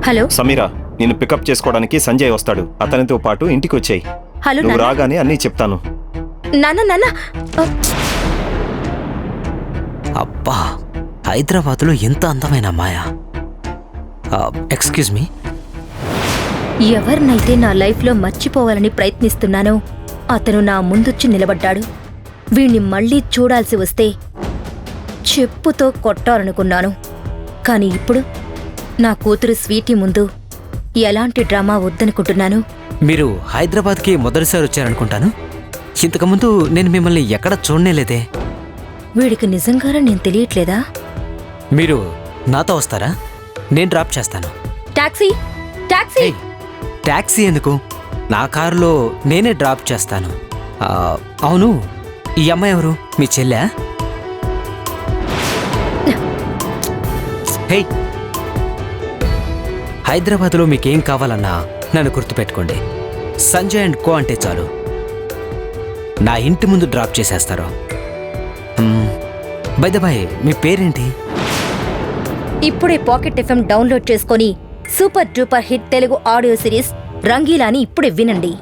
Hello Sameera, నిన్ను pickup చేసుకోవడానికి సంజయ్ వస్తాడు. అతనితో పాటు ఇంటికి వచ్చేయి. హలో నువ్వు రాగానే అన్నీ చెప్తాను. నాన్న అబ్బా, హైదరాబాద్లో ఎంత అందమైన అమ్మాయా. Excuse me. ఎవరినైతే నా లైఫ్లో మర్చిపోవాలని ప్రయత్నిస్తున్నానో అతను నా ముందొచ్చి నిలబడ్డాడు. వీణ్ణి మళ్ళీ చూడాల్సి వస్తే చెప్పుతో కొట్టాలనుకున్నాను. కానీ ఇప్పుడు నా కూతురు స్వీటీ ముందు ఎలాంటి డ్రామా వద్దనుకుంటున్నాను. మీరు హైదరాబాద్కి మొదటిసారి వచ్చారనుకుంటాను. ఇంతకుముందు నేను మిమ్మల్ని ఎక్కడ చూడనేలేదే. వీడికి నిజంగానే నేను తెలియట్లేదా? మీరు నాతో వస్తారా? నేను డ్రాప్ చేస్తాను. టాక్సీ టాక్సీ ఏయ్, టాక్సీ ఎందుకు? నా కారులో నేనే డ్రాప్ చేస్తాను. అవును, ఈ అమ్మాయి ఎవరు? మీ చెల్లె? హే, హైదరాబాద్లో మీకేం కావాలన్నా నన్ను గుర్తుపెట్టుకోండి. సంజయ్ అండ్ కో అంటే చాలు, నా ఇంటి ముందు డ్రాప్ చేసేస్తారు. బై ద బై, మీ పేరేంటి? ఇప్పుడే పాకెట్ ఎఫ్ఎం డౌన్లోడ్ చేసుకొని super duper hit Telugu audio series రంగీలాని ఇప్పుడే వినండి.